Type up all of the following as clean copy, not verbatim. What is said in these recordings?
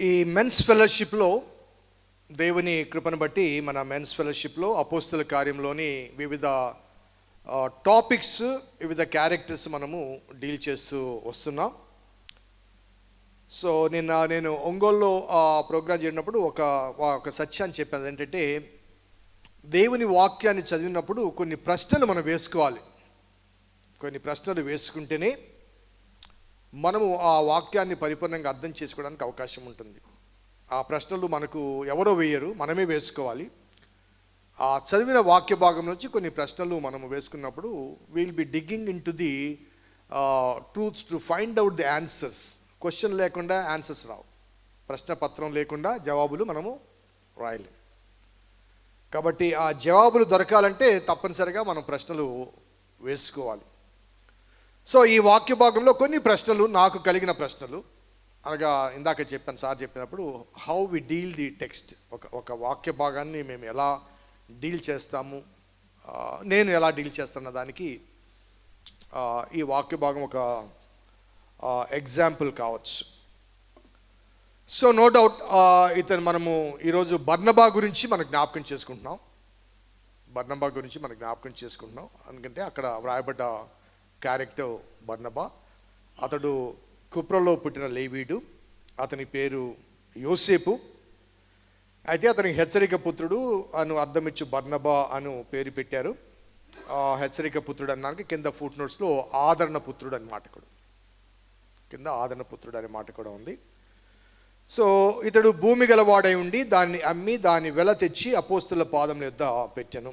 ఈ మెన్స్ ఫెలోషిప్లో దేవుని కృపను బట్టి మన మెన్స్ ఫెలోషిప్లో అపోస్తల కార్యంలోని వివిధ టాపిక్స్, వివిధ క్యారెక్టర్స్ మనము డీల్ చేస్తూ వస్తున్నాం. సో నేను ఒంగోలులో ప్రోగ్రాం చేసినప్పుడు ఒక సత్యాన్ని చెప్పాను. ఏంటంటే, దేవుని వాక్యాన్ని చదివినప్పుడు కొన్ని ప్రశ్నలు మనం వేసుకోవాలి. కొన్ని ప్రశ్నలు వేసుకుంటేనే మనము ఆ వాక్యాన్ని పరిపూర్ణంగా అర్థం చేసుకోవడానికి అవకాశం ఉంటుంది. ఆ ప్రశ్నలు మనకు ఎవరో వేయరు, మనమే వేసుకోవాలి. ఆ చదివిన వాక్య భాగం నుంచి కొన్ని ప్రశ్నలు మనము వేసుకున్నప్పుడు will be digging in to the truths to find out the answers. Question లేకుండా ఆన్సర్స్ రావు, ప్రశ్న పత్రం లేకుండా జవాబులు మనము రాయలేం. కాబట్టి ఆ జవాబులు దొరకాలంటే తప్పనిసరిగా మనం ప్రశ్నలు వేసుకోవాలి. సో ఈ వాక్య భాగంలో కొన్ని ప్రశ్నలు, నాకు కలిగిన ప్రశ్నలు, అనగా ఇందాక చెప్పాను, సార్ చెప్పినప్పుడు how we deal the text. ఒక వాక్య భాగాన్ని మేము ఎలా డీల్ చేస్తాము, నేను ఎలా డీల్ చేస్తున్న దానికి ఈ వాక్య భాగం ఒక ఎగ్జాంపుల్ కావచ్చు. సో నో డౌట్ మనము ఈరోజు బర్నబా గురించి మనకు జ్ఞాపకం చేసుకుంటున్నాం. ఎందుకంటే అక్కడ వ్రాయబడ్డ క్యారెక్టర్ బర్నబా. అతడు కుప్రలో పుట్టిన లేవీడు. అతని పేరు యోసేపు. అయితే అతనికి హెచ్చరిక పుత్రుడు అను అర్థమిచ్చు బర్నబా అను పేరు పెట్టారు. హెచ్చరిక పుత్రుడు అన్నానికి కింద ఫుట్ నోట్స్లో ఆదరణ పుత్రుడు అనే మాట కూడా ఉంది. సో ఇతడు భూమి గలవాడై ఉండి దాన్ని అమ్మి దాని వెల తెచ్చి అపోస్తుల పాదం యొద్ద పెట్టెను.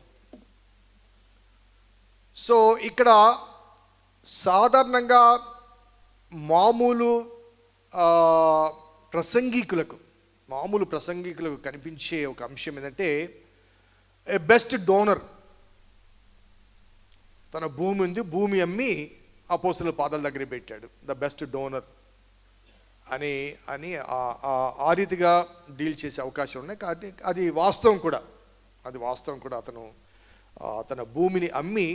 సో ఇక్కడ సాధారణంగా మామూలు ప్రసంగికులకు కనిపించే ఒక అంశం ఏంటంటే, ఏ బెస్ట్ డోనర్. తన భూమి ఉంది, భూమి అమ్మి అపోస్తుల పాదాల దగ్గర పెట్టాడు. ద బెస్ట్ డోనర్ అని ఆ రీతిగా డీల్ చేసే అవకాశం ఉన్నాయి. కాబట్టి అది వాస్తవం కూడా. అతను తన భూమిని అమ్మి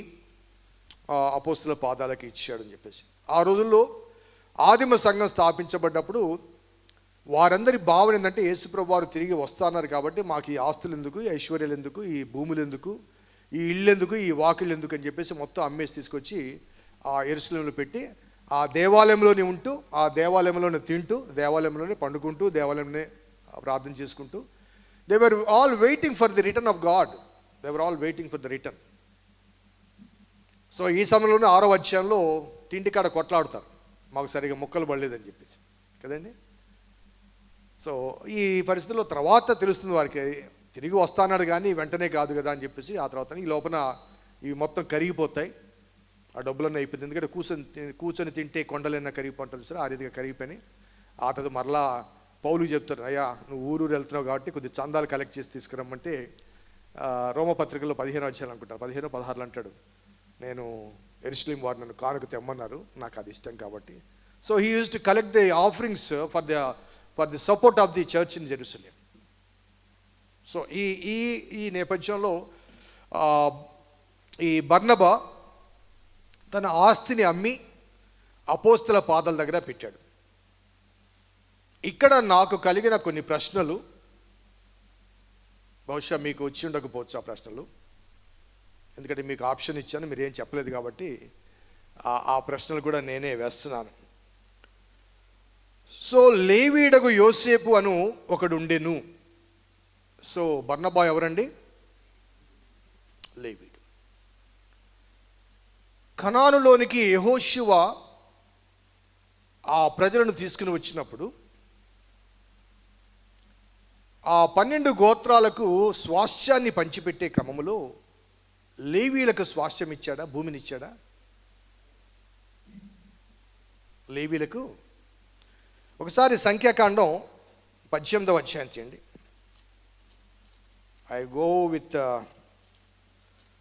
అపోస్తుల పాదాలకి ఇచ్చాడని చెప్పేసి. ఆ రోజుల్లో ఆదిమ సంఘం స్థాపించబడ్డప్పుడు వారందరి భావన ఏంటంటే, యేసుప్రభు వారు తిరిగి వస్తున్నారు కాబట్టి మాకు ఈ ఆస్తులు ఎందుకు, ఈ ఐశ్వర్యాలు ఎందుకు, ఈ భూములు ఎందుకు, ఈ ఇళ్ళు ఎందుకు, ఈ వాకిళ్ళు ఎందుకు అని చెప్పేసి మొత్తం అమ్మేసి తీసుకొచ్చి ఆ యెరూషలేములో పెట్టి ఆ దేవాలయంలోనే ఉంటూ, ఆ దేవాలయంలోనే తింటూ, దేవాలయంలోనే పండుకుంటూ, దేవాలయంలోనే ప్రార్థన చేసుకుంటూ, they were all waiting for the return of God. So ఈ సమయంలోనే 6వ అధ్యాయంలో తిండి కాడ కొట్లాడుతారు, మాకు సరిగా ముక్కలు పడలేదని చెప్పేసి కదండి. సో ఈ పరిస్థితుల్లో తర్వాత తెలుస్తుంది వారికి, తిరిగి వస్తాన్నాడు కానీ వెంటనే కాదు కదా అని చెప్పేసి. ఆ తర్వాత ఈ లోపల ఇవి మొత్తం కరిగిపోతాయి, ఆ డబ్బులన్నీ అయిపోయింది. ఎందుకంటే కూర్చొని తింటే కొండలైనా కరిగిపోతుంది సార్, ఆ రీతిగా కరిగిపోయి. ఆ తర్వాత మరలా పౌలుకి చెప్తారు, అయ్యా నువ్వు ఊరు వెళ్తున్నావు కాబట్టి కొద్ది చందాలు కలెక్ట్ చేసి తీసుకురమ్మంటే, రోమపత్రికలో 15వ అధ్యాయం అనుకుంటారు, 15-16 అంటాడు, నేను యెరూషలేము వారు నన్ను కానుక తెమ్మన్నారు, నాకు అది ఇష్టం కాబట్టి. So he used to collect the offerings for the support of the church in Jerusalem. So ఈ నేపథ్యంలో ఈ బర్నబా తన ఆస్తిని అమ్మి అపోస్తుల పాదాల దగ్గర పెట్టాడు. ఇక్కడ నాకు కలిగిన కొన్ని ప్రశ్నలు, బహుశా మీకు వచ్చి ఉండకపోవచ్చు ఆ ప్రశ్నలు, ఎందుకంటే మీకు ఆప్షన్ ఇచ్చాను, మీరు ఏం చెప్పలేదు కాబట్టి ఆ ప్రశ్నలు కూడా నేనే వేస్తున్నాను. సో లేవీయుడగు యోసేపు అను ఒకడు ఉండెను. సో బర్నబా ఎవరండి? లేవీయుడు. కనానులోనికి యెహోషువ ఆ ప్రజలను తీసుకుని వచ్చినప్పుడు ఆ 12 గోత్రాలకు స్వాస్థ్యాన్ని పంచిపెట్టే క్రమములో లేవీయులకు స్వాస్థ్యం ఇచ్చాడా, భూమిని ఇచ్చాడా? లేవీయులకు ఒకసారి సంఖ్యాకాండం 18వ అధ్యాయం చేయండి. ఐ గో విత్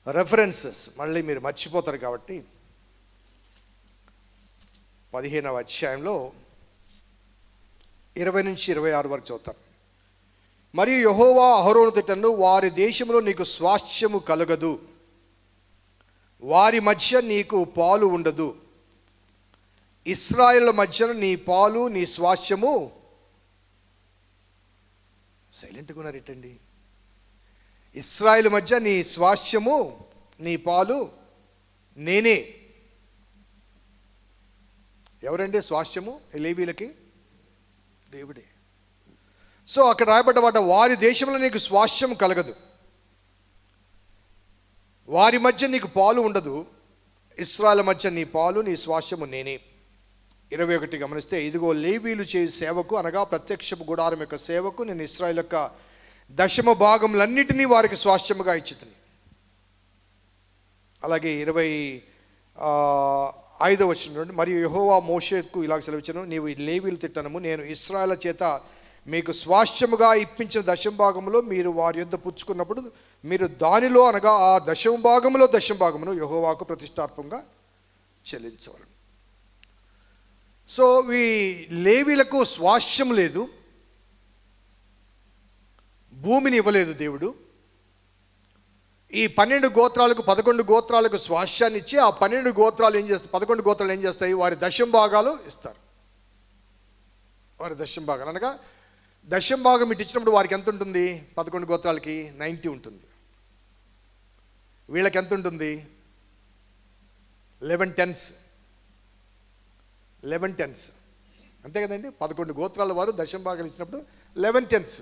రెఫరెన్సెస్, మళ్ళీ మీరు మర్చిపోతారు కాబట్టి. 15వ అధ్యాయంలో 20-26 వరకు చదువుతారు. మరియు యెహోవా అహరోను తిట్టను, వారి దేశంలో నీకు స్వాస్థ్యము కలగదు, వారి మధ్య నీకు పాలు ఉండదు, ఇశ్రాయేలు మధ్యన నీ పాలు నీ స్వాస్థ్యము సైలెంట్గా ఉన్నారు ఏంటండి? ఇశ్రాయేలు మధ్య నీ స్వాస్థ్యము, నీ పాలు నేనే. ఎవరండి స్వాస్థ్యము లేవీలకి? దేవుడే. సో అక్కడ రాయబడ్డ వారి దేశంలో నీకు స్వాస్థ్యం కలగదు, వారి మధ్య నీకు పాలు ఉండదు, ఇశ్రాయేలు మధ్య నీ పాలు నీ స్వాస్థ్యము నేనే. 21 గమనిస్తే, ఇదిగో లేవీలు చేయు సేవకు అనగా ప్రత్యక్షపు గుడారం యొక్క సేవకు నేను ఇశ్రాయేలు యొక్క దశమ భాగములన్నిటినీ వారికి స్వాస్థ్యముగా ఇచ్చితిని. అలాగే 25వ వచనం, మరియు యెహోవా మోషేకు ఇలాగ సెలవిచ్చెను, నీవు లేవీలు తిట్టనము, నేను ఇశ్రాయేలు చేత మీకు స్వాస్థ్యముగా ఇప్పించిన దశమ భాగములో మీరు వారి యొద్ద పుచ్చుకున్నప్పుడు మీరు దానిలో అనగా ఆ దశమ భాగమును యెహోవాకు ప్రతిష్టార్పంగా చెల్లించవలను. సో ఈ లేవీలకు స్వాస్థ్యం లేదు, భూమిని ఇవ్వలేదు దేవుడు. ఈ 12 గోత్రాలకు 11 గోత్రాలకు స్వాస్థ్యాన్ని ఇచ్చి ఆ 12 గోత్రాలు ఏం చేస్తాయి, 11 గోత్రాలు ఏం చేస్తాయి, వారి దశమ భాగాలు ఇస్తారు. వారి దశమ భాగాలు అనగా దశమ భాగం ఇటు ఇచ్చినప్పుడు వారికి ఎంత ఉంటుంది? 11 గోత్రాలకి 90 ఉంటుంది. వీళ్ళకి ఎంత ఉంటుంది? 11 టెన్స్. అంతే కదండి. 11 గోత్రాల వారు దశమ భాగాలు ఇచ్చినప్పుడు 11 టెన్స్.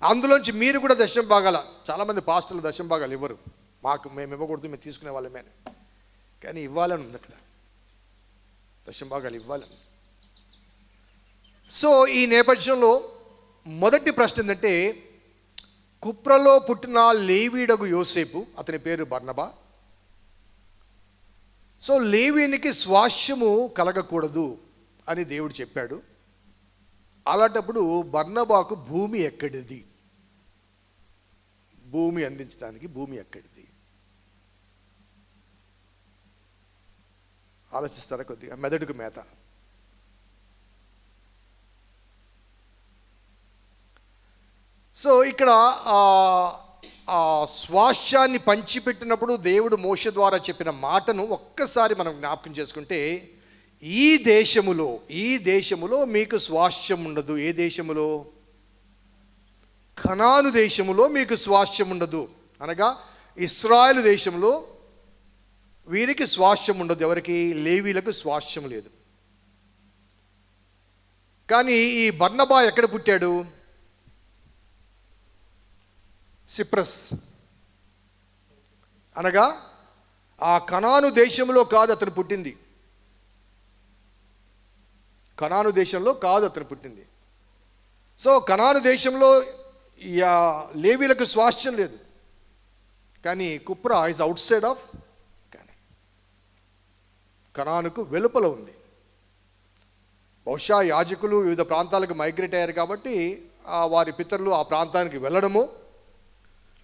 అందులోంచి మీరు కూడా దశమ భాగాల, చాలామంది పాస్టర్లు దశమ భాగాలు ఇవ్వరు, మేము ఇవ్వకూడదు, మేము తీసుకునే వాళ్ళమే, కానీ ఇవ్వాలని ఉంది అక్కడ, దశమ భాగాలు ఇవ్వాలని. సో ఈ నేపథ్యంలో మొదటి ప్రశ్న ఏంటంటే, కుప్రలో పుట్టిన లేవీయుడగు యోసేపు, అతని పేరు బర్నబా. సో లేవీయునికి స్వాస్థ్యము కలగకూడదు అని దేవుడు చెప్పాడు. అలాంటప్పుడు బర్నబాకు భూమి ఎక్కడిది? భూమి అందించడానికి భూమి ఎక్కడిది? ఆలోచిస్తారా? కొద్దిగా మెదడుకు మేత. సో ఇక్కడ ఆ స్వాస్థ్యాన్ని పంచిపెట్టినప్పుడు దేవుడు మోషే ద్వారా చెప్పిన మాటను ఒక్కసారి మనం జ్ఞాపకం చేసుకుంటే, ఈ దేశములో మీకు స్వాస్థ్యం ఉండదు. ఏ దేశములో? కనాను దేశములో మీకు స్వాస్థ్యం ఉండదు. అనగా ఇశ్రాయేలు దేశంలో వీరికి స్వాస్థ్యం ఉండదు. ఎవరికి? లేవీలకు స్వాస్థ్యం లేదు. కానీ ఈ బర్నబా ఎక్కడ పుట్టాడు? సిప్రస్ అనగా ఆ కనాను దేశంలో కాదు అతను పుట్టింది. కనాను దేశంలో కాదు అతను పుట్టింది. సో కనాను దేశంలో లేవీలకు స్వాస్థ్యం లేదు. కానీ కుప్రా ఈజ్ అవుట్ సైడ్ ఆఫ్ కనానుకు వెలుపల ఉంది. బహుశా యాజకులు వివిధ ప్రాంతాలకు మైగ్రేట్ అయ్యారు కాబట్టి వారి పితరులు ఆ ప్రాంతానికి వెళ్ళడము,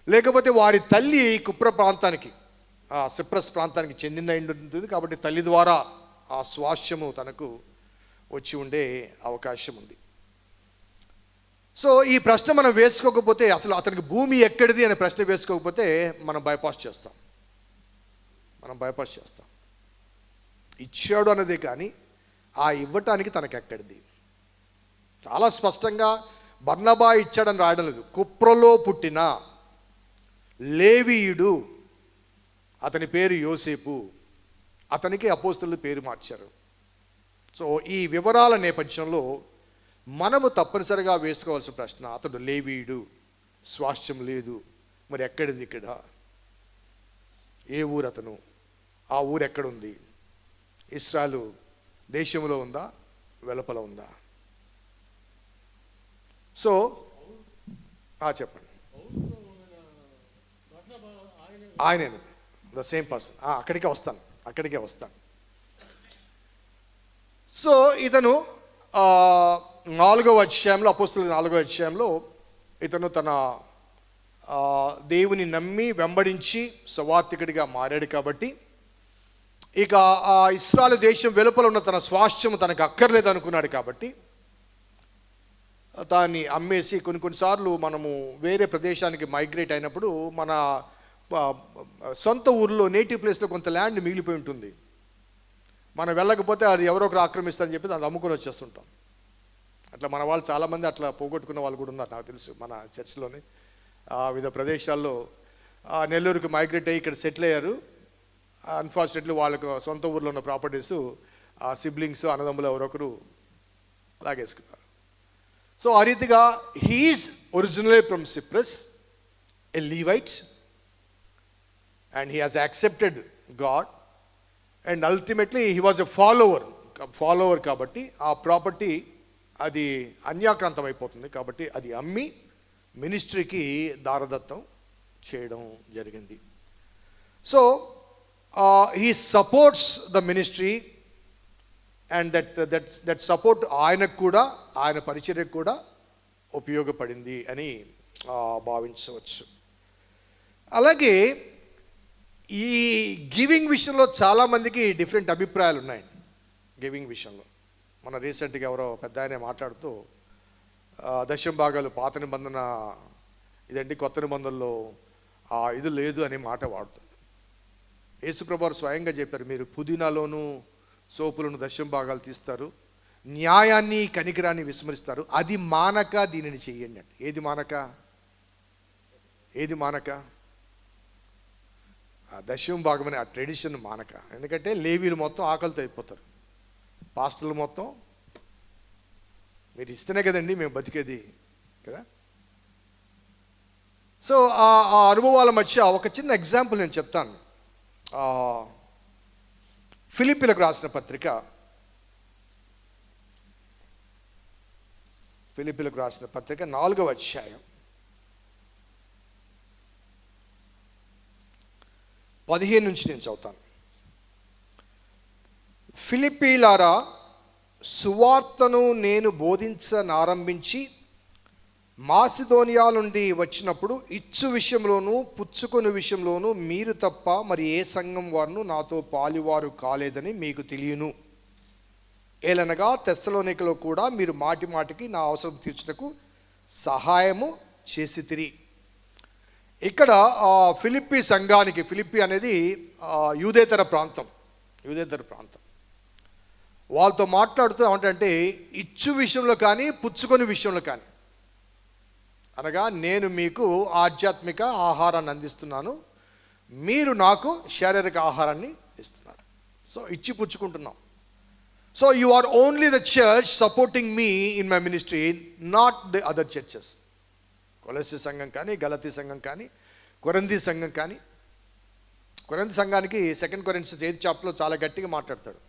లేకపోతే వారి తల్లి కుప్ర ప్రాంతానికి, సిప్రస్ ప్రాంతానికి చెందిన ఉంటుంది కాబట్టి తల్లి ద్వారా ఆ స్వాస్థ్యము తనకు వచ్చి ఉండే అవకాశం ఉంది. సో ఈ ప్రశ్న మనం వేసుకోకపోతే, అసలు అతనికి భూమి ఎక్కడిది అనే ప్రశ్న వేసుకోకపోతే మనం బైపాస్ చేస్తాం. ఇచ్చాడు అన్నదే కానీ ఆ ఇవ్వటానికి తనకు ఎక్కడిది? చాలా స్పష్టంగా బర్నబా ఇచ్చాడని రాయడం లేదు. కుప్రలో పుట్టిన లేవీయుడు, అతని పేరు యోసేపు, అతనికి అపోస్తలులు పేరు మార్చారు. సో ఈ వివరాల నేపథ్యంలో మనము తప్పనిసరిగా వేసుకోవాల్సిన ప్రశ్న, అతడు లేవీయుడు, స్వాస్థ్యం లేదు, మరి ఎక్కడిది ఇక్కడ? ఏ ఊరు అతను? ఆ ఊరు ఎక్కడుంది? ఇశ్రాయేలు దేశంలో ఉందా, వెలుపల ఉందా? సో చెప్పండి. ఆయనే, ద సేమ్ పర్సన్. అక్కడికే వస్తాను. సో ఇతను 4వ అధ్యాయంలో, అపోస్తలుల 4వ అధ్యాయంలో ఇతను తన దేవుని నమ్మి వెంబడించి సువార్తికుడిగా మారాడు కాబట్టి, ఇక ఆ ఇశ్రాయేలు దేశం వెలుపల ఉన్న తన స్వాస్థ్యం తనకు అక్కర్లేదు అనుకున్నాడు కాబట్టి దాన్ని అమ్మేసి, కొన్నిసార్లు మనము వేరే ప్రదేశానికి మైగ్రేట్ అయినప్పుడు మన సొంత ఊర్లో నేటివ్ ప్లేస్లో కొంత ల్యాండ్ మిగిలిపోయి ఉంటుంది. మనం వెళ్ళకపోతే అది ఎవరో ఒకరు ఆక్రమిస్తారని చెప్పి దాన్ని అమ్ముకొని వచ్చేస్తుంటాం. అట్లా మన వాళ్ళు చాలామంది అట్లా పోగొట్టుకున్న వాళ్ళు కూడా ఉన్నారు నాకు తెలుసు. మన చర్చ్లోని వివిధ ప్రదేశాల్లో నెల్లూరుకి మైగ్రేట్ అయ్యి ఇక్కడ సెటిల్ అయ్యారు. అన్ఫార్చునేట్లీ వాళ్ళకు సొంత ఊర్లో ఉన్న ప్రాపర్టీస్ సిబ్లింగ్స్ అన్నదమ్ములు ఎవరొకరు లాగేసుకున్నారు. సో ఆ రీతిగా he is originally from Cyprus, a Levite, and he has accepted God, and ultimately he was a follower కాబట్టి ఆ ప్రాపర్టీ అది అన్యాక్రాంతం అయిపోతుంది. కాబట్టి అది అమ్మి మినిస్ట్రీకి దారదత్తం చేయడం జరిగింది. So he supports the ministry, and that support ఆయనకు కూడా, ఆయన పరిచర్యకు కూడా ఉపయోగపడింది అని భావించవచ్చు. అలాగే ఈ గివింగ్ విషయంలో చాలామందికి డిఫరెంట్ అభిప్రాయాలు ఉన్నాయండి. గివింగ్ విషయంలో మన రీసెంట్గా ఎవరో పెద్ద ఆయన మాట్లాడుతూ దశమ భాగాలు పాత నిబంధన ఇదండి, కొత్త నిబంధనలో ఇది లేదు అనే మాట వాడుతుంది. యేసుప్రభు వారు స్వయంగా చెప్పారు, మీరు పుదీనాలోను సోపులను దశమ భాగాలు తీస్తారు, న్యాయాన్ని కనికరాన్ని విస్మరిస్తారు, అది మానక దీనిని చెయ్యండి అంటే. ఏది మానక? ఆ దశమ భాగం అనే ఆ ట్రెడిషన్ మానక. ఎందుకంటే లేవీలు మొత్తం ఆకలితో అయిపోతారు, పాస్టర్లు మొత్తం మీరు ఇస్తేనే కదండి మేము బతికేది కదా. సో ఆ అనుభవాల మధ్య ఒక చిన్న ఎగ్జాంపుల్ నేను చెప్తాను. ఫిలిప్పీలకు రాసిన పత్రిక 4వ అధ్యాయం 15 నుంచి నేను చదువుతాను. ఫిలిప్పీలారా, సువార్తను నేను బోధించనారంభించి మాసిదోనియా నుండి వచ్చినప్పుడు ఇచ్చు విషయంలోనూ పుచ్చుకొని విషయంలోనూ మీరు తప్ప మరి ఏ సంఘం వారును నాతో పాలువారు కాలేదని మీకు తెలియను. ఏలనగా తెస్సలోనికలో కూడా మీరు మాటి మాటికి నా అవసరం తీర్చుటకు సహాయము చేసితిరి. ఇక్కడ ఫిలిప్పీ సంఘానికి, ఫిలిప్పీ అనేది యూదేతర ప్రాంతం, వాళ్ళతో మాట్లాడుతూ ఏమంటే ఇచ్చు విషయంలో కానీ పుచ్చుకొని విషయంలో కానీ, అనగా నేను మీకు ఆధ్యాత్మిక ఆహారాన్ని అందిస్తున్నాను, మీరు నాకు శారీరక ఆహారాన్ని ఇస్తున్నారు. సో ఇచ్చి పుచ్చుకుంటున్నాం. So you are only the church supporting me in my ministry, not the other churches. కొలస్సీ సంఘం కానీ, గలతీ సంఘం కానీ, కొరింథీ సంఘం కానీ. కొరింథీ సంఘానికి 2 కొరింథీయులు 8వ చాప్టర్లో చాలా గట్టిగా మాట్లాడతాడు,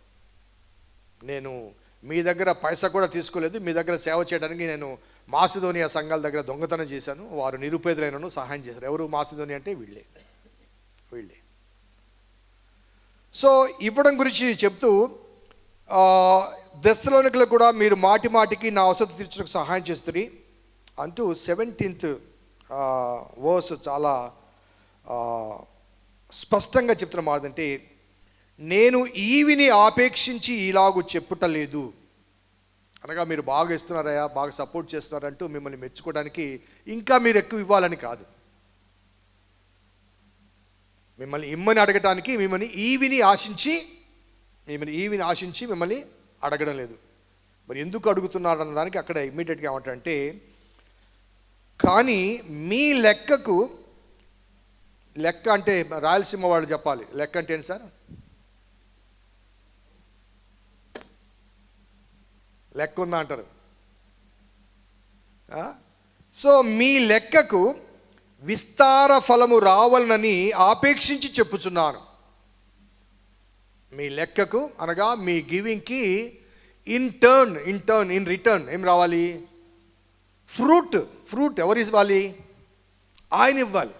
నేను మీ దగ్గర పైసా కూడా తీసుకోలేదు, మీ దగ్గర సేవ చేయడానికి నేను మాసిదోనియా సంఘాల దగ్గర దొంగతనం చేశాను, వారు నిరుపేదలైనను సహాయం చేశారు. ఎవరు మాసిదోనియా అంటే? వీళ్ళే. సో ఇవ్వడం గురించి చెప్తూ దెస్సలోనికలో కూడా మీరు మాటి మాటికి నా అవసరం తీర్చడానికి సహాయం చేస్తుంది అంటూ 17th వర్స్ చాలా స్పష్టంగా చెప్తున్న మాట అంటే, నేను ఈవిని ఆపేక్షించి ఇలాగూ చెప్పుటలేదు. అనగా మీరు బాగా ఇస్తున్నారయ్యా, బాగా సపోర్ట్ చేస్తున్నారంటూ మిమ్మల్ని మెచ్చుకోవడానికి ఇంకా మీరు ఎక్కువ ఇవ్వాలని కాదు, మిమ్మల్ని ఇమ్మని అడగటానికి, మిమ్మల్ని ఈవిని ఆశించి మిమ్మల్ని అడగడం లేదు. మరి ఎందుకు అడుగుతున్నారు అన్నదానికి అక్కడ ఇమ్మీడియట్గా ఏమంటారంటే, కానీ మీ లెక్కకు, లెక్క అంటే రాయలసీమ వాళ్ళు చెప్పాలి, లెక్క అంటే ఏంటి సార్? లెక్క ఉందా అంటారు. సో మీ లెక్కకు విస్తార ఫలము రావాలనని ఆపేక్షించి చెప్పుచున్నాను. మీ లెక్కకు అనగా మీ గివింగ్కి ఇన్ రిటర్న్ ఏం రావాలి? ఫ్రూట్ ఎవరు ఇవ్వాలి? ఆయన ఇవ్వాలి.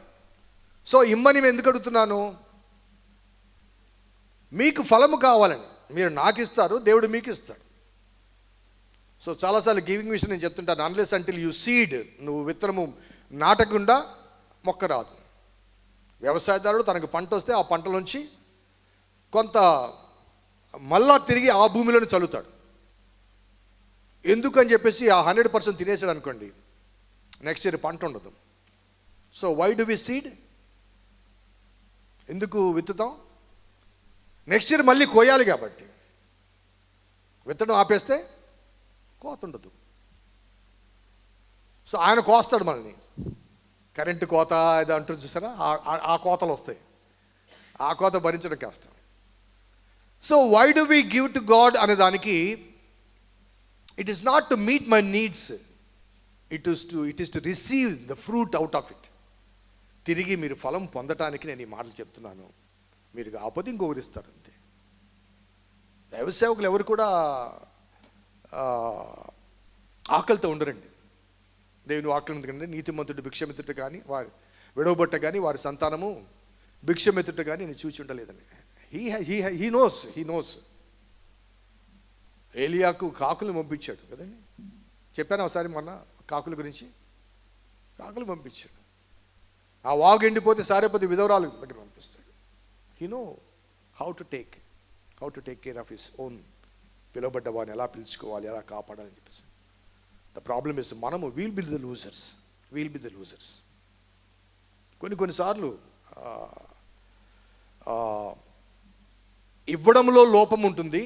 సో ఇమ్మని నేను ఎందుకు అడుగుతున్నాను? మీకు ఫలము కావాలని. మీరు నాకు ఇస్తారు, దేవుడు మీకు ఇస్తాడు. సో చాలాసార్లు గివింగ్ విషయం నేను చెప్తుంటాను, అన్లెస్ అంటిల్ యూ సీడ్, నువ్వు విత్తనము నాటకుండా మొక్క రాదు. వ్యవసాయదారుడు తనకు పంట వస్తే ఆ పంటలోంచి కొంత మళ్ళా తిరిగి ఆ భూమిలోనే చల్లుతాడు. ఎందుకని చెప్పేసి ఆ 100% తినేసాడు అనుకోండి, నెక్స్ట్ ఇయర్ పంట ఉండదు. So why do we seed? ఎందుకు విత్తుతాం? నెక్స్ట్ ఇయర్ మళ్ళీ కోయాలి కాబట్టి. విత్తడం ఆపేస్తే కోత ఉండదు. సో ఆయన కోస్తాడు మనల్ని. కరెంటు కోత ఇది అంటారు చూసారా, ఆ కోతలు వస్తాయి. ఆ కోత భరించడం కష్టం. So why do we give to God అనే దానికి, it is not to meet my needs, it is to receive the fruit out of it. తిరిగి మీరు ఫలం పొందటానికి నేను ఈ మాటలు చెప్తున్నాను. మీరు కాకపోతే ఇంకొకరు ఇస్తారు అంతే. దైవ సేవకులు ఎవరు కూడా ఆకలితో ఉండరండి. దేవుని వాక్యం ఎందుకంటే నీతిమంతుడు భిక్షమెత్తుట కానీ, వారి విడవబట్ట కానీ, వారి సంతానము భిక్షమెత్తుట కానీ నేను చూచి ఉండలేదని. He knows. ఏలియాకు కాకులు పంపించాడు కదండి, చెప్పాను ఒకసారి మొన్న కాకుల గురించి. కాకులు పంపించాడు. ఆ వాగు ఎండిపోతే సారేపోతే విధవరాలు దగ్గర పంపిస్తాడు. He know how to take care of his own. పిలువబడ్డ వాడిని ఎలా పిలుచుకోవాలి, ఎలా కాపాడాలని చెప్పేసి. ద ప్రాబ్లమ్ ఇస్ మనము వీల్ బి ద లూజర్స్. కొన్నిసార్లు ఇవ్వడంలో లోపం ఉంటుంది,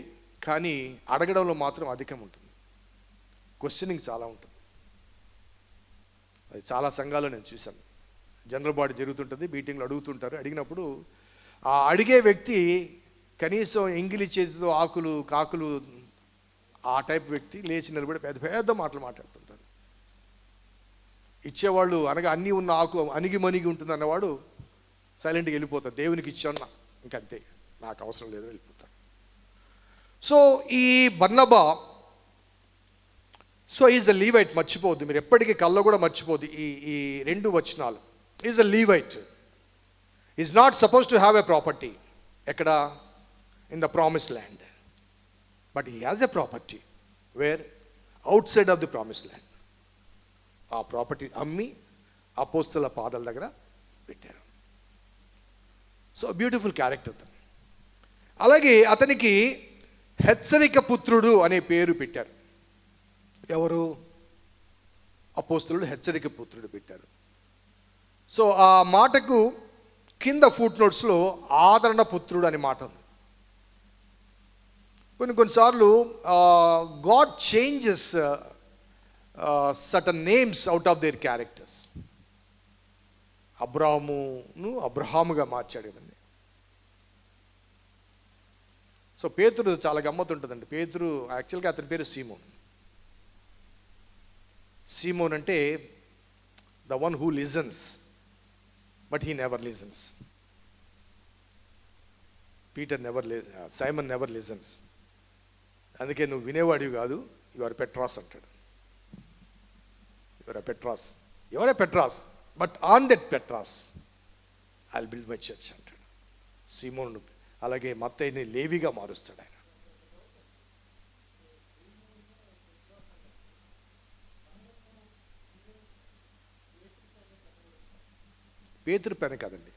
కానీ అడగడంలో మాత్రం అధికం ఉంటుంది. క్వశ్చనింగ్ చాలా ఉంటుంది. అది చాలా సంఘాల్లో నేను చూశాను. జనరల్ బాడీ జరుగుతుంటుంది, మీటింగ్లు అడుగుతుంటారు. అడిగినప్పుడు ఆ అడిగే వ్యక్తి కనీసం ఎంగిలి చేతితో కాకులు ఆ టైప్ వ్యక్తి లేచి నిలబడి పెద్ద మాటలు మాట్లాడుతుంటారు. ఇచ్చేవాళ్ళు అనగా అన్నీ ఉన్న ఆకు అణిగి మణిగి ఉంటుంది అన్నవాడు సైలెంట్గా వెళ్ళిపోతాడు. దేవునికి ఇచ్చాను ఇంకంతే, నాకు అవసరం లేదు, వెళ్ళిపోతాడు. సో ఈ బర్నబా ఈజ్ అ లీవైట్. మర్చిపోవద్దు మీరు, ఎప్పటికీ కళ్ళలో కూడా మర్చిపోద్దు ఈ 2 వచనాలు. Is a Levite, is not suppose to have a property ఎక్కడ, in the promise land, but he has a property where, outside of the promise land. ఆ ప్రాపర్టీ అమ్మి అపోస్తల పాదాల దగ్గర పెట్టారు. So beautiful character. అలాగే అతనికి హెచ్చరిక పుత్రుడు అనే పేరు పెట్టారు. ఎవరు? అపోస్తలుడు హెచ్చరిక పుత్రుడు పెట్టారు. సో ఆ మాటకు కింద ఫుట్ నోట్స్లో ఆదరణ పుత్రుడు అనే మాట ఉంది. కొన్నిసార్లు God changes certain names out of their characters. అబ్రహాముగా మార్చాడు కదండి. సో పేతురు చాలా గమ్మత్తు ఉంటుందండి. పేతురు యాక్చువల్గా అతని పేరు సీమోన్ అంటే the one who listens, but he never listens. Simon never listens. అందుకే నువ్వు వినేవాడివి కాదు, యు ఆర్ పెట్రాస్ అంటాడు. Your Petras, but on that Petras I will build my church అంటాడు సీమోను. అలాగే మత్తయిని లేవిగా మారుస్తాడు ఆయన. పేతురు పైన కాదండి,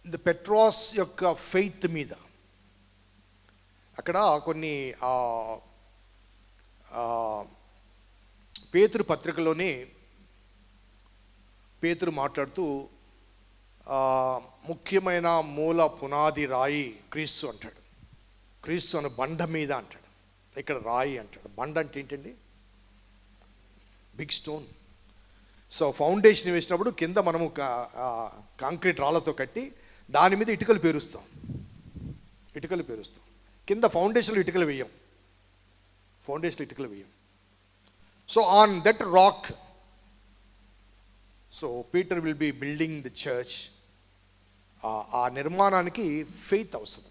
ద పెట్రాస్ యొక్క ఫెయిత్ మీద. అక్కడ కొన్ని పేతురు పత్రికలోనే పేతురు మాట్లాడుతూ ముఖ్యమైన మూల పునాది రాయి క్రీస్తు అంటాడు. క్రీస్తు అనే బండ మీద అంటాడు, ఇక్కడ రాయి అంటాడు. బండ అంటే ఏంటండి? Big stone. సో ఫౌండేషన్ వేసినప్పుడు కింద మనము కాంక్రీట్ రాళ్ళతో కట్టి దాని మీద ఇటుకలు పేరుస్తాం. కింద ఫౌండేషన్లో ఇటుకలు వేయం. So on that rock, so Peter will be building the church. ఆ నిర్మాణానికి ఫెయిత్ అవసరం.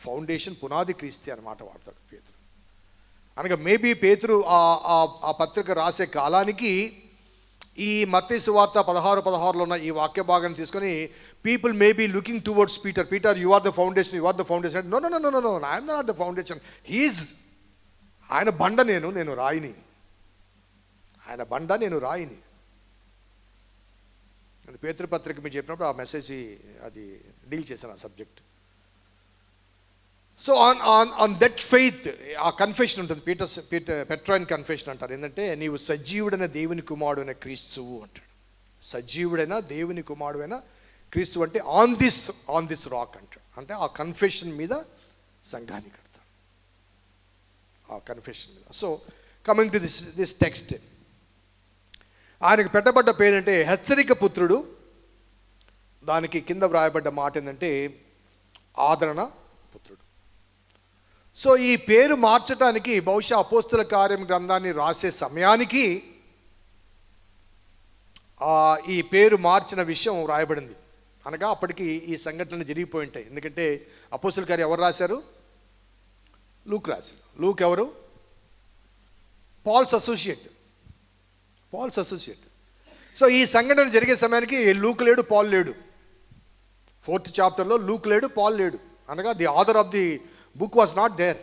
ఫౌండేషన్ పునాది క్రీస్తు అన్నమాట వాడతాడు పేతురు. అనగా మేబీ పేతురు ఆ పత్రిక రాసే కాలానికి ఈ మత్తయి సువార్త 16:16లో ఉన్న ఈ వాక్య భాగాన్ని తీసుకొని people may be looking towards Peter, you are the foundation. No, I'm not the foundation. ఆయన బండ, నేను రాయిని. ఆయన బండ, నేను రాయిని. పేతురు పత్రిక మీరు చెప్పినప్పుడు ఆ మెసేజ్ అది డీల్ చేశాను ఆ subject. So on that faith ఆ కన్ఫెషన్ ఉంటుంది. పెట్రాయిన్ కన్ఫెషన్ అంటారు. ఏంటంటే నీవు సజీవుడైన దేవుని కుమారుడు అయిన క్రీస్తువు అంటాడు. సజీవుడైన దేవుని కుమారుడు అయిన క్రీస్తు అంటే ఆన్ దిస్ రాక్ అంటాడు. అంటే ఆ కన్ఫెషన్ మీద సంఘాన్ని కడతాడు, ఆ కన్ఫెషన్ మీద. So coming to this text, ఆయనకు పెట్టబడ్డ పేరంటే హెచ్చరిక పుత్రుడు. దానికి కింద వ్రాయబడ్డ మాట ఏంటంటే ఆదరణ పుత్రుడు. సో ఈ పేరు మార్చడానికి బహుశా అపోస్తుల కార్యం గ్రంథాన్ని రాసే సమయానికి ఈ పేరు మార్చిన విషయం రాయబడింది. అనగా అప్పటికి ఈ సంఘటనలు జరిగిపోయి ఉంటాయి. ఎందుకంటే అపోస్తుల కార్యం ఎవరు రాశారు? లూక్ రాశారు. లూక్ ఎవరు? Paul's associate. సో ఈ సంఘటన జరిగే సమయానికి లూక్ లేడు, పాల్ లేడు. 4th చాప్టర్లో లూక్ లేడు, పాల్ లేడు. అనగా the author of the book was not there.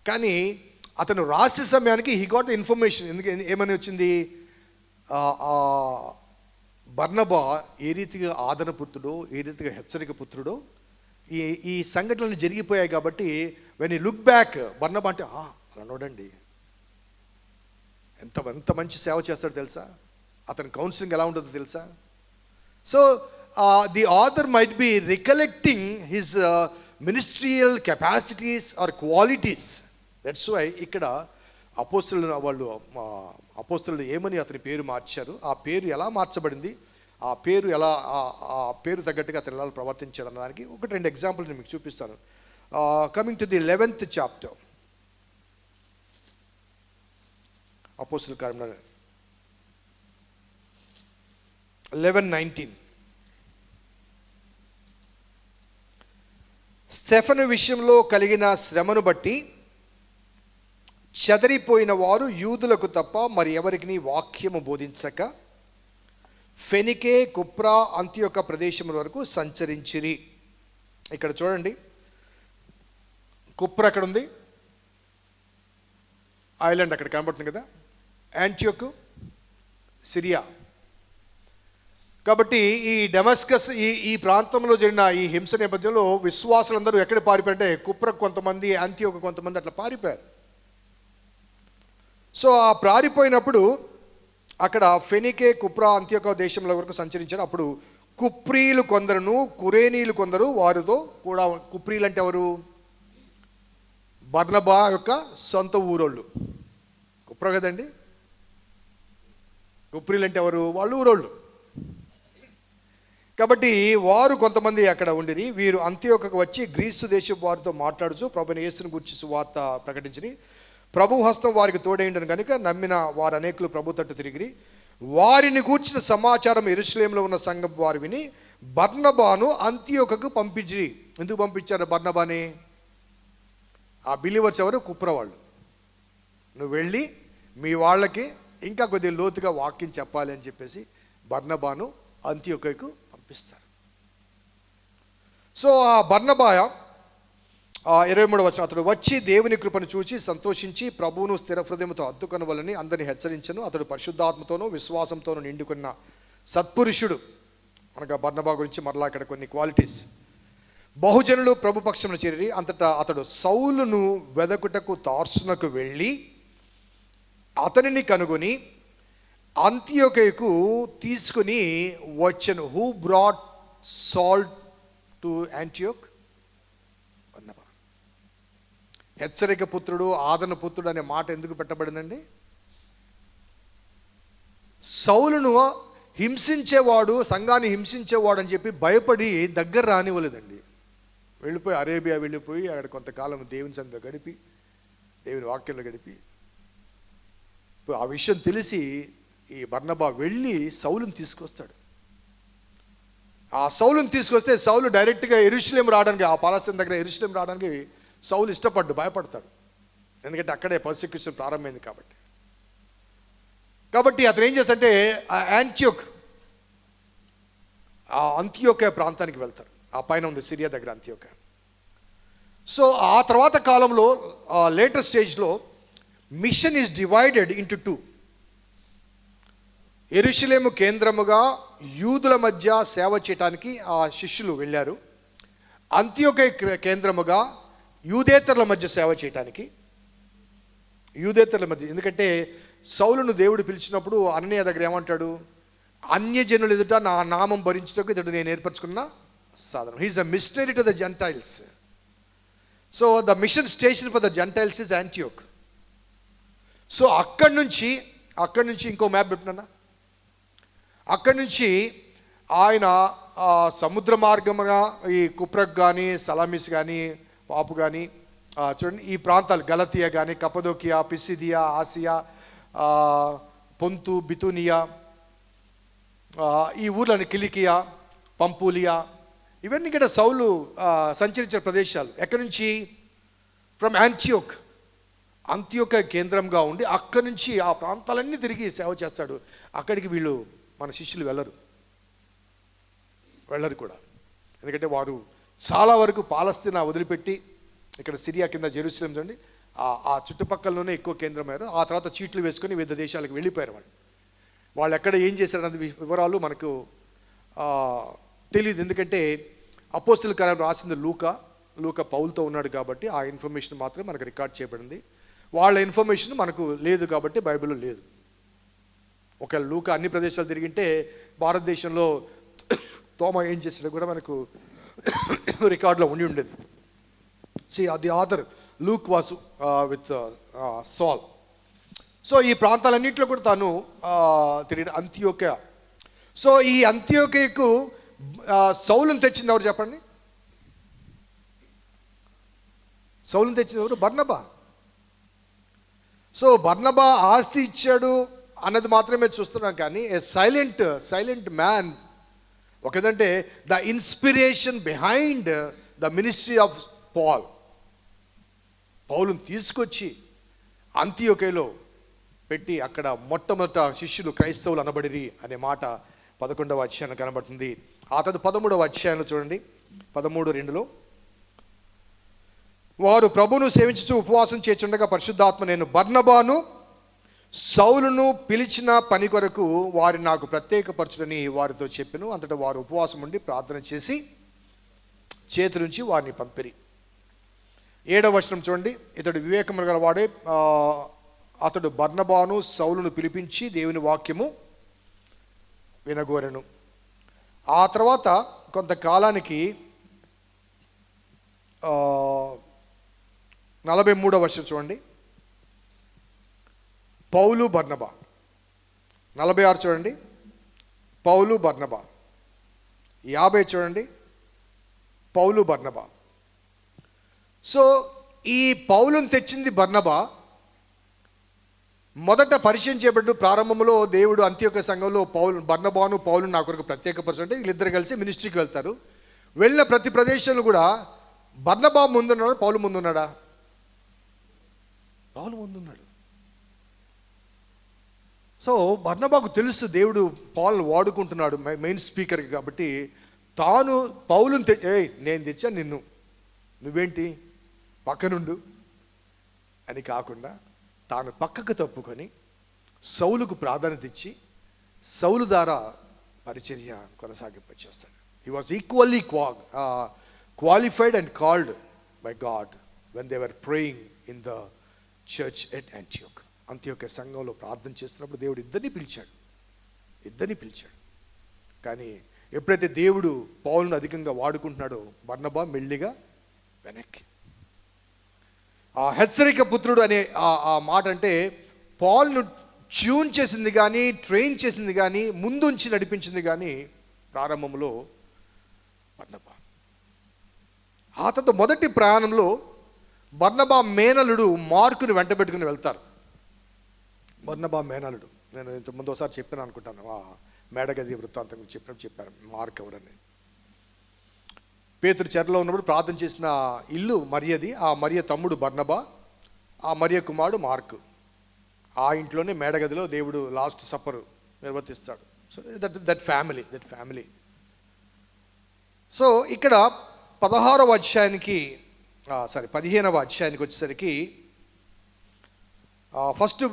కానీ అతను రాసే సమయానికి హీ గాట్ ద ఇన్ఫర్మేషన్. ఎందుకు ఏమని వచ్చింది? బర్నబా ఏ రీతిగా ఆదరణ పుత్రుడో, ఏ రీతిగా హెచ్చరిక పుత్రుడో ఈ సంఘటనలు జరిగిపోయాయి. కాబట్టి వెన్ యూ లుక్ బ్యాక్, బర్నబా అంటే రనోడండి ఎంత మంచి సేవ చేస్తాడో తెలుసా, అతని కౌన్సిలింగ్ ఎలా ఉంటుందో తెలుసా. So the author might be recollecting his ministerial capacities or qualities. That's why ఇక్కడ అపోస్తలులు ఏమని అతని పేరు మార్చారు, ఆ పేరు ఎలా మార్చబడింది, ఆ పేరు తగ్గట్టుగా అతను ఎలా ప్రవర్తించాడు అన్నదానికి 1-2 ఎగ్జాంపుల్ నేను మీకు చూపిస్తాను. Coming to the 11th chapter, అపోస్తల కార్యం 11:19. స్టెఫను విషయంలో కలిగిన శ్రమను బట్టి చెదరిపోయిన వారు యూదులకు తప్ప మరి ఎవరికి వాక్యము బోధించక ఫెనికే, కుప్రా, అంతియొక ప్రదేశముల వరకు సంచరించిరి. ఇక్కడ చూడండి, కుప్రా అక్కడ ఉంది, ఐలాండ్ అక్కడ కనబడుతుంది కదా, యాంటియోకు సిరియా. కాబట్టి ఈ డెమస్కస్ ఈ ప్రాంతంలో జరిగిన ఈ హింస నేపథ్యంలో విశ్వాసులందరూ ఎక్కడ పారిపోయారంటే కుప్రకు కొంతమంది, యాంటియోకు కొంతమంది అట్లా పారిపోయారు. సో ఆ పారిపోయినప్పుడు అక్కడ ఫెనికే, కుప్రా, అంత్యోక దేశంలో వరకు సంచరించారు. అప్పుడు కుప్రీలు కొందరును, కురేనీలు కొందరు వారితో కూడా. కుప్రీలు అంటే ఎవరు? బర్నబా యొక్క సొంత ఊరోళ్ళు. కుప్రా కదండి. కుప్రీలు అంటే ఎవరు? వాళ్ళు ఊరోళ్ళు. కాబట్టి వారు కొంతమంది అక్కడ ఉండిరి. వీరు అంత్యోకకు వచ్చి గ్రీసు దేశపు వారితో మాట్లాడుచు ప్రభువైన యేసుని గురించి సువార్త ప్రకటించిరి. ప్రభు హస్తం వారికి తోడైండను కనుక నమ్మిన వారు అనేకులు ప్రభు తట్టు తిరిగిరి. వారిని కూర్చిన సమాచారం యెరూషలేములో ఉన్న సంఘం వారు విని బర్నబాను అంత్యోకకు పంపించిరి. ఎందుకు పంపించారు బర్నబాని? ఆ బిలీవర్స్ ఎవరు? కుప్ర వాళ్ళు. నువ్వు వెళ్ళి మీ వాళ్ళకి ఇంకా కొద్దిగా లోతుగా వాక్యం చెప్పాలి అని చెప్పేసి బర్నబాను అంత్యోకకు పంపిస్తారు. సో ఆ బర్నబా 23వ వచనం, అతడు వచ్చి దేవుని కృపను చూచి సంతోషించి ప్రభువును స్థిర హృదయంతో అద్దుకొనవలని అందరిని హెచ్చరించను. అతడు పరిశుద్ధాత్మతోనూ విశ్వాసంతోనూ నిండుకున్న సత్పురుషుడు. అనగా బర్నబా గురించి మరలా ఇక్కడ కొన్ని క్వాలిటీస్. బహుజనులు ప్రభుపక్షమును చేరి అంతటా అతడు సౌలును వెదకుటకు తార్సునకు వెళ్ళి అతనిని కనుగొని అంతియోకయకు తీసుకుని వచ్చెను. హూ బ్రాట్ సాల్ టు యాంటియోక్? బర్నబా. హెచ్చరిక పుత్రుడు, ఆదరణ పుత్రుడు అనే మాట ఎందుకు పెట్టబడిందండి? సౌలును హింసించేవాడు, సంఘాన్ని హింసించేవాడు అని చెప్పి భయపడి దగ్గర రానివ్వలేదండి. వెళ్ళిపోయి అరేబియా వెళ్ళిపోయి అక్కడ కొంతకాలం దేవుని సన్నిధిలో గడిపి, దేవుని వాక్యంలో గడిపి, ఆ విషయం తెలిసి ఈ బర్నబా వెళ్ళి సౌలుని తీసుకొస్తాడు. ఆ సౌలుని తీసుకొస్తే సౌలు డైరెక్ట్గా యెరూషలేము రావడానికి, ఆ పాలస్తీనా దగ్గర యెరూషలేము రావడానికి సౌలు భయపడతాడు. ఎందుకంటే అక్కడే పర్సిక్యూషన్ ప్రారంభమైంది కాబట్టి అతను ఏం చేస్తాడంటే అంతియోక ప్రాంతానికి వెళ్తారు. ఆ పైన ఉంది సిరియా దగ్గర అంతియోక. సో ఆ తర్వాత కాలంలో లేటర్ స్టేజ్లో మిషన్ ఈజ్ డివైడెడ్ ఇంటూ 2. యెరూషలేము కేంద్రముగా యూదుల మధ్య సేవ చేయడానికి ఆ శిష్యులు వెళ్ళారు. అంతియోక కేంద్రముగా యూదేతరుల మధ్య సేవ చేయటానికి, యూదేతరుల మధ్య. ఎందుకంటే సౌలును దేవుడు పిలిచినప్పుడు అననీయ దగ్గర ఏమంటాడు? అన్యజనులు ఎదుట నా నామం భరించుటకు ఇతడు నేను ఏర్పరచుకున్న సాధనం. He is a missionary to the Gentiles. So the mission station for the Gentiles is Antioch. So అక్కడి నుంచి ఇంకో మ్యాప్ పెట్టినా, అక్కడి నుంచి ఆయన సముద్ర మార్గముగా ఈ కుప్రక్ కానీ, సలామిస్ కానీ, పాపు కానీ, చూడండి ఈ ప్రాంతాలు గలతియా కానీ, కపదోకియా, పిసిదియా, ఆసియా, పొంతు, బితునియా, ఈ ఊర్లని కిలికియా, పంపూలియా, ఇవన్నీ ఇక్కడ సౌలు సంచరించిన ప్రదేశాలు. ఎక్కడి నుంచి? ఫ్రమ్ అంత్యోక కేంద్రంగా ఉండి అక్కడి నుంచి ఆ ప్రాంతాలన్నీ తిరిగి సేవ చేస్తాడు. అక్కడికి వీళ్ళు మన శిష్యులు వెళ్ళరు కూడా. ఎందుకంటే వారు చాలా వరకు పాలస్తీనా వదిలిపెట్టి ఇక్కడ సిరియా కింద జెరూసలేం చూడండి ఆ చుట్టుపక్కలలోనే ఎక్కువ కేంద్రమయ్యారు. ఆ తర్వాత చీట్లు వేసుకొని వివిధ దేశాలకు వెళ్ళిపోయారు. వాళ్ళు ఎక్కడ ఏం చేశారన్నది వివరాలు మనకు తెలియదు. ఎందుకంటే అపోస్తలుల కార్యం రాసింది లూకా పౌలుతో ఉన్నాడు కాబట్టి ఆ ఇన్ఫర్మేషన్ మాత్రమే మనకు రికార్డ్ చేయబడింది. వాళ్ళ ఇన్ఫర్మేషన్ మనకు లేదు కాబట్టి బైబిల్లో లేదు. ఒకవేళ లూకా అన్ని ప్రదేశాలు తిరిగింటే భారతదేశంలో తోమ ఏం చేసాడో కూడా మనకు రికార్డులో ఉండి ఉండేది. The author Luke was with Saul. So ఈ ప్రాంతాలన్నింటిలో కూడా తాను తిరిగి అంత్యోక్య. సో ఈ అంత్యోక్యకు సౌలును తెచ్చింది ఎవరు చెప్పండి? సౌలును తెచ్చింది ఎవరు? బర్నబా. సో బర్నబా ఆస్తి ఇచ్చాడు అన్నది మాత్రమే చూస్తున్నాం, కానీ ఏ సైలెంట్ మ్యాన్. ఒకదంటే the inspiration behind the ministry of పౌలును తీసుకొచ్చి అంత్యోక్యలో పెట్టి అక్కడ మొట్టమొదట శిష్యులు క్రైస్తవులు అనబడిరి అనే మాట 11వ అధ్యాయంలో కనబడుతుంది. ఆ తర్వాత 13వ అధ్యాయంలో చూడండి 13:2 వారు ప్రభువును సేవించుచు ఉపవాసం చేయుచుండగా పరిశుద్ధాత్మ నేను బర్నబాను సౌలును పిలిచిన పని కొరకు వారిని నాకు ప్రత్యేకపరచుడని వారితో చెప్పెను. అంతటా వారు ఉపవాసం ఉండి ప్రార్థన చేసి చేతి నుంచి వారిని పంపిరి. 7వ వచనం చూడండి. ఇతడు వివేకము గల వాడే అతడు బర్నబాను సౌలును పిలిపించి దేవుని వాక్యము వినగోరెను. ఆ తర్వాత కొంతకాలానికి 43వ వచనం చూడండి. పౌలు బర్నబా. 46 చూడండి. పౌలు బర్నబా. 50 చూడండి. పౌలు బర్నబా. సో ఈ పౌలును తెచ్చింది బర్నబా. మొదట పరిచయం చేయబడ్డ ప్రారంభంలో దేవుడు అంత్యోక్య సంఘంలో బర్నబాను పౌలును నా కొరకు ప్రత్యేకపరచుంటే వీళ్ళిద్దరు కలిసి మినిస్ట్రీకి వెళ్తారు. వెళ్ళిన ప్రతి ప్రదేశంలో కూడా బర్నబా ముందున్నాడు, పౌలు ముందున్నాడా? పౌలు ముందున్నాడు. సో బర్నబాకు తెలుసు దేవుడు పౌలును వాడుకుంటున్నాడు మెయిన్ స్పీకర్ కాబట్టి తాను పౌలును నేను తెచ్చా నిన్ను, నువ్వేంటి పక్కనుండు అని కాకుండా తాను పక్కకు తప్పుకొని సౌలుకు ప్రాధాన్యత ఇచ్చి సౌలు ద్వారా పరిచర్య కొనసాగింపచేస్తాడు. He was equally qualified and called by God when they were praying in the church at Antioch. అంత్యోక్య సంఘంలో ప్రార్థన చేస్తున్నప్పుడు దేవుడు ఇద్దరిని పిలిచాడు. కానీ ఎప్పుడైతే దేవుడు పౌలును అధికంగా వాడుకుంటున్నాడో బర్నబా మెల్లిగా వెనక్కి. ఆ హెచ్చరిక పుత్రుడు అనే ఆ మాట అంటే పౌలును ట్యూన్ చేసింది కానీ, ట్రైన్ చేసింది కానీ, ముందుంచి నడిపించింది కానీ ప్రారంభంలో బర్నబా. ఆ తర్వాత మొదటి ప్రయాణంలో బర్నబా మేనలుడు మార్కుని వెంట పెట్టుకుని వెళ్తారు. బర్నబా మేనలుడు నేను ఇంతకుముందు ఒకసారి చెప్పాను అనుకుంటాను, ఆ మేడగది వృత్తాంతం చెప్పారు మార్క్ ఎవరని. పేతురు చెరలో ఉన్నప్పుడు ప్రార్థన చేసిన ఇల్లు మరియది. ఆ మరియ తమ్ముడు బర్నబా, ఆ మరియ కుమారుడు మార్కు. ఆ ఇంట్లోనే మేడగదిలో దేవుడు లాస్ట్ సప్పర్ నిర్వర్తిస్తాడు. So that family. సో ఇక్కడ 15వ అధ్యాయానికి వచ్చేసరికి ఫస్ట్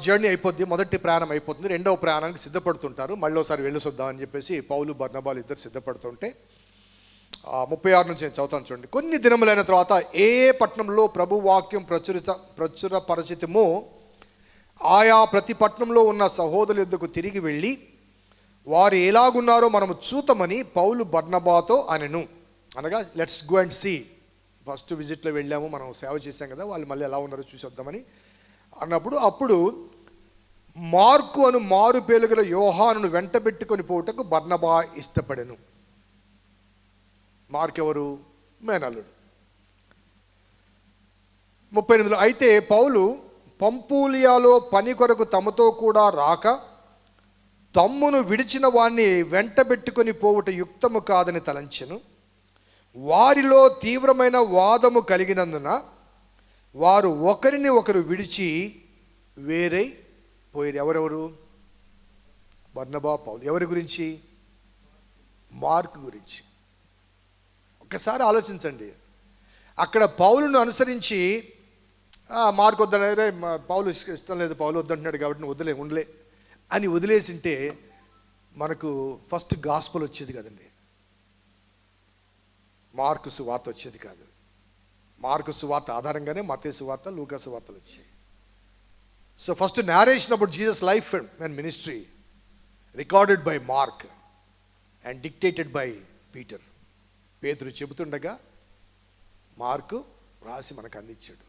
జర్నీ అయిపోద్ది, మొదటి ప్రయాణం అయిపోతుంది. రెండవ ప్రయాణానికి సిద్ధపడుతుంటారు. మళ్ళీ ఒకసారి వెళ్ళొద్దామని చెప్పేసి పౌలు బర్నబాలు ఇద్దరు సిద్ధపడుతుంటే 36 నుంచి నేను చదువుతాను చూడండి. కొన్ని దినములైన తర్వాత ఏ పట్టణంలో ప్రభు వాక్యం ప్రచురపరిచితమో ఆయా ప్రతి పట్టణంలో ఉన్న సహోదరుల యొద్దకు తిరిగి వెళ్ళి వారు ఎలాగున్నారో మనము చూతమని పౌలు బర్నబాతో అనెను. అనగా let's go and see first విజిట్లో వెళ్ళాము, మనం సేవ చేశాం కదా, వాళ్ళు మళ్ళీ ఎలా ఉన్నారో చూసి వద్దామని అప్పుడు మార్కు అను మారు పేరు గల యోహానును వెంట పెట్టుకొని పోవుటకు బర్నబా ఇష్టపడెను. మార్క్ ఎవరు? మేనల్లుడు. 38 అయితే పౌలు పంపూలియాలో పని కొరకు తమతో కూడా రాక తమ్మును విడిచిన వాణ్ణి వెంట పెట్టుకొని పోవుట యుక్తము కాదని తలంచెను. వారిలో తీవ్రమైన వాదము కలిగినందున వారు ఒకరిని ఒకరు విడిచి వేరై పోయారు. ఎవరెవరు? బర్నబా, పౌలు. ఎవరి గురించి? మార్కు గురించి. ఒక్కసారి ఆలోచించండి. అక్కడ పౌలును అనుసరించి మార్కు వద్దనే, పౌలు ఇష్టం లేదు, పౌలు వద్దంటున్నాడు కాబట్టి నువ్వు ఉండలే అని వదిలేసింటే మనకు ఫస్ట్ గాస్పల్ వచ్చేది కదండి, మార్కు సువార్త వచ్చేది కాదు. మార్కు సువార్త ఆధారంగానే మత్తయి సువార్త, లూకా సువార్తలు వచ్చాయి. So first narration about Jesus' life and ministry recorded by Mark and dictated by Peter. పేతురు చెబుతుండగా మార్కు రాసి మనకు అందించాడు.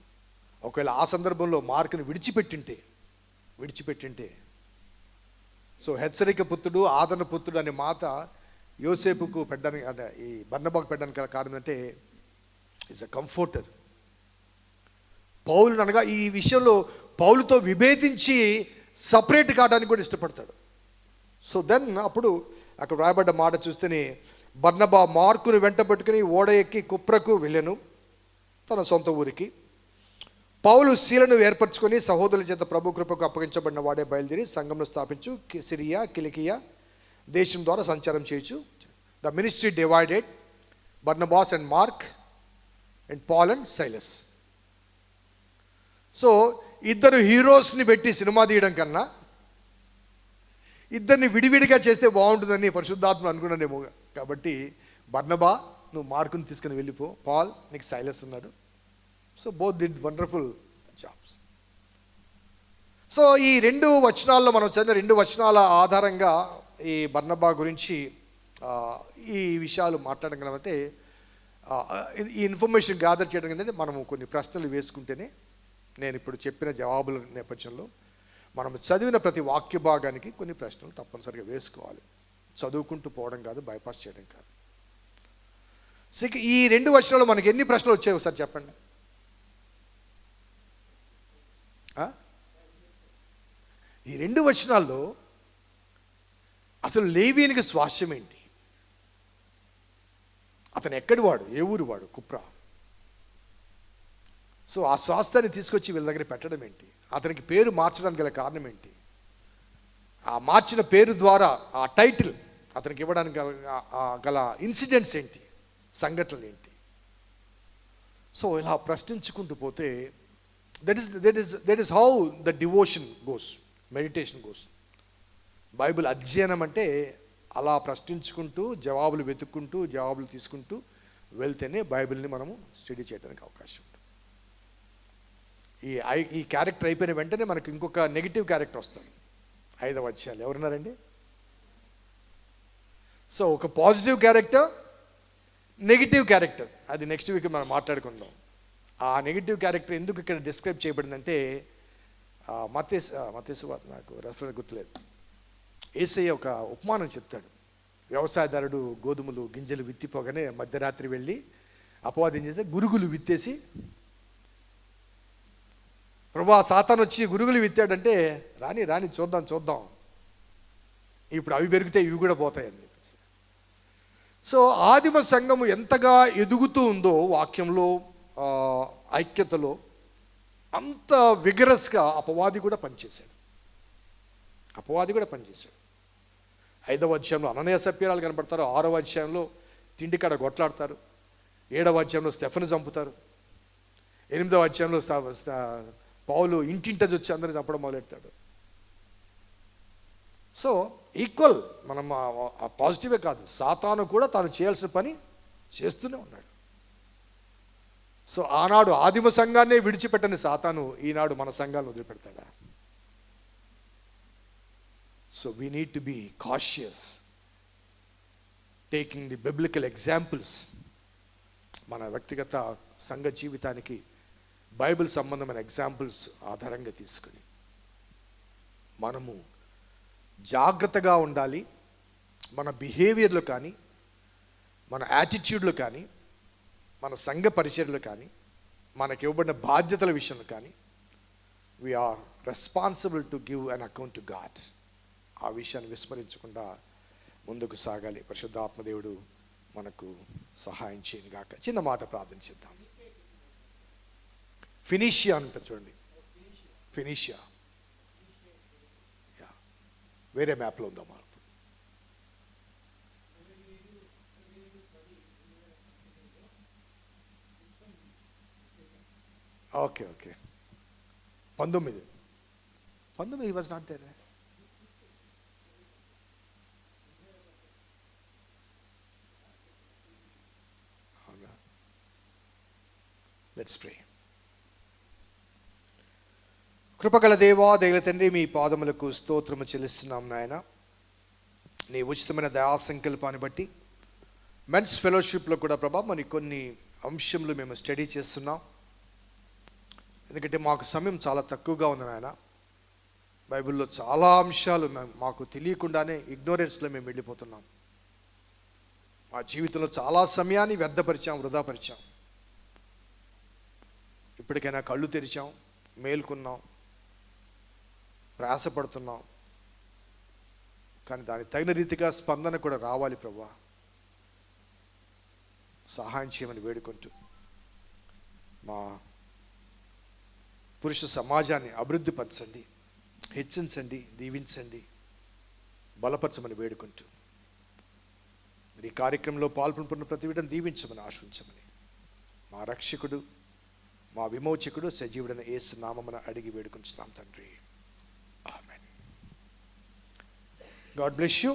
ఒకవేళ ఆ సందర్భంలో మార్కుని విడిచిపెట్టింటే సో హెచ్చరిక పుత్రుడు, ఆదరణ పుత్రుడు అనే మాట యోసేపుకు పెట్టడానికి, అంటే ఈ బర్నబాకు పెట్టడానికి కారణం అంటే ఈజ్ అ కంఫర్టర్. పౌలు అనగా ఈ విషయంలో పౌలుతో విభేదించి సపరేట్ కావడానికి కూడా ఇష్టపడతాడు. సో దెన్ అప్పుడు అక్కడ రాయబడ్డ మాట చూస్తేనే బర్నబా మార్కును వెంట పెట్టుకుని ఓడ ఎక్కి కుప్రకు వెళ్ళెను, తన సొంత ఊరికి. పౌలు శీలను ఏర్పరచుకొని సహోదరుల చేత ప్రభు కృపకు అప్పగించబడిన వాడే బయలుదేరి సంఘంను స్థాపించు సిరియా, కిలికియా దేశం ద్వారా సంచారం చేయొచ్చు. The ministry divided Barnabas and Mark and Paul and Silas. So ఇద్దరు హీరోస్ని పెట్టి సినిమా తీయడం కన్నా ఇద్దరిని విడివిడిగా చేస్తే బాగుంటుందని పరిశుద్ధాత్మ అనుకున్నానేమో. కాబట్టి బర్నబా నువ్వు మార్కుని తీసుకుని వెళ్ళిపో, పాల్ నీకు సైలస్ ఉన్నాడు. So both did wonderful jobs. So ఈ 2 వచనాల్లో మనం చదివిన 2 వచనాల ఆధారంగా ఈ బర్నబా గురించి ఈ విషయాలు మాట్లాడడం అంటే ఈ ఇన్ఫర్మేషన్ గ్యాదర్ చేయడం ఏంటంటే మనము కొన్ని ప్రశ్నలు వేసుకుంటేనే, నేను ఇప్పుడు చెప్పిన జవాబుల నేపథ్యంలో మనం చదివిన ప్రతి వాక్య భాగానికి కొన్ని ప్రశ్నలు తప్పనిసరిగా వేసుకోవాలి. చదువుకుంటూ పోవడం కాదు, బైపాస్ చేయడం కాదు. సో ఈ 2 వచనాలు మనకి ఎన్ని ప్రశ్నలు వచ్చాయి ఒకసారి చెప్పండి. ఈ 2 వచనాల్లో అసలు లేవీనికి స్వాస్థ్యం ఏంటి, అతను ఎక్కడి వాడు, ఏ ఊరు వాడు? కుప్రా. సో ఆ స్వాస్థ్యాన్ని తీసుకొచ్చి వీళ్ళ దగ్గర పెట్టడం ఏంటి, అతనికి పేరు మార్చడానికి గల కారణం ఏంటి, ఆ మార్చిన పేరు ద్వారా ఆ టైటిల్ అతనికి ఇవ్వడానికి గల ఇన్సిడెంట్స్ ఏంటి, సంఘటనలు ఏంటి. సో ఇలా ప్రశ్నించుకుంటూ పోతే that is how the devotion goes, meditation goes. Bible అధ్యయనం అంటే అలా ప్రశ్నించుకుంటూ జవాబులు వెతుక్కుంటూ జవాబులు తీసుకుంటూ వెళ్తేనే బైబిల్ని మనము స్టడీ చేయడానికి అవకాశం ఉంటుంది. ఈ క్యారెక్టర్ అయిపోయిన వెంటనే మనకు ఇంకొక నెగిటివ్ క్యారెక్టర్ వస్తాడు 5వ అధ్యాయంలో. ఎవరున్నారండి? సో ఒక పాజిటివ్ క్యారెక్టర్, నెగిటివ్ క్యారెక్టర్, అది నెక్స్ట్ వీక్ మనం మాట్లాడుకుందాం. ఆ నెగిటివ్ క్యారెక్టర్ ఎందుకు ఇక్కడ డిస్క్రైబ్ చేయబడిందంటే మత్తయి సువార్త, నాకు రెఫరెన్స్ గుర్తులేదు, యేసయ్య ఒక ఉపమానం చెప్తాడు. వ్యవసాయదారుడు గోధుమలు గింజలు విత్తిపోగానే మధ్యరాత్రి వెళ్ళి అపవాదం చేస్తే గురుగులు విత్తేసి, ప్రభువా సాతాను వచ్చి గురుగులు విత్తాడంటే రాని చూద్దాం, ఇప్పుడు అవి పెరిగితే ఇవి కూడా పోతాయని చెప్పేసి. సో ఆదిమ సంఘము ఎంతగా ఎదుగుతూ ఉందో వాక్యంలో, ఐక్యతలో, అంత విగరస్గా అపవాది కూడా పనిచేశాడు. 5వ అధ్యాయంలో అననీయ సప్ఫీరాలు కనపడతారు. 6వ అధ్యాయంలో తిండికాడ కొట్లాడతారు. 7వ అధ్యాయంలో స్టెఫెను చంపుతారు. 8వ అధ్యాయంలో పౌలు ఇంటింటది వచ్చి అందరిని చంపడం మొదలెడతాడు. సో ఈక్వల్, మనం పాజిటివే కాదు, సాతాను కూడా తాను చేయాల్సిన పని చేస్తూనే ఉన్నాడు. సో ఆనాడు ఆదిమ సంఘాన్నే విడిచిపెట్టని సాతాను ఈనాడు మన సంఘాన్ని వదిలిపెడతాడా? So we need to be cautious, taking the biblical examples మన వ్యక్తిగత సంఘ జీవితానికి బైబిల్ సంబంధమైన ఎగ్జాంపుల్స్ ఆధారంగా తీసుకుని మనము జాగ్రత్తగా ఉండాలి. మన బిహేవియర్లో కానీ, మన యాటిట్యూడ్లో కానీ, మన సంఘ పరిచర్యలు కానీ, మనకి ఇవ్వబడిన బాధ్యతల విషయంలో కానీ we are responsible to give an account to God. ఆ విషయాన్ని విస్మరించకుండా ముందుకు సాగాలి. పరిశుద్ధాత్మదేవుడు మనకు సహాయం చేయను గాక. చిన్న మాట ప్రార్థన చేద్దాం. ఫినిషియా అంటారు చూడండి, ఫినిషియా. వేరే మ్యాప్లో ఉందా మనం? Okay 19 was not there. Let's pray. కృపగల దేవా, దయగల తండ్రి, మీ పాదములకు స్తోత్రము చెల్లిస్తున్నాం నాయన. నీ ఉచితమైన దయా సంకల్పాన్ని బట్టి మెన్స్ ఫెలోషిప్లో కూడా ప్రభా మరి కొన్ని అంశంలో మేము స్టడీ చేస్తున్నాం. ఎందుకంటే మాకు సమయం చాలా తక్కువగా ఉంది నాయన. బైబిల్లో చాలా అంశాలు మాకు తెలియకుండానే ఇగ్నోరెన్స్లో మేము వెళ్ళిపోతున్నాం. మా జీవితంలో చాలా సమయాన్ని వ్యర్థపరిచాం, వృధాపరిచాం. ఇప్పటికైనా కళ్ళు తెరిచాం, మేల్కొన్నాం, ప్రయాసపడుతున్నాం. కానీ దానికి తగిన రీతిగా స్పందన కూడా రావాలి ప్రభువా. సహాయం చేయమని వేడుకుంటూ మా పురుష సమాజాన్ని అభివృద్ధి పరచండి, హెచ్చించండి, దీవించండి, బలపరచమని వేడుకుంటూ ఈ కార్యక్రమంలో పాల్గొంటున్న ప్రతి విధంగా దీవించమని ఆశించమని మా రక్షకుడు, మా విమోచకుడు, సజీవుడైన యేసు నామమున అడిగి వేడుకుంటున్నాం తండ్రి. ఆమేన్. God bless you.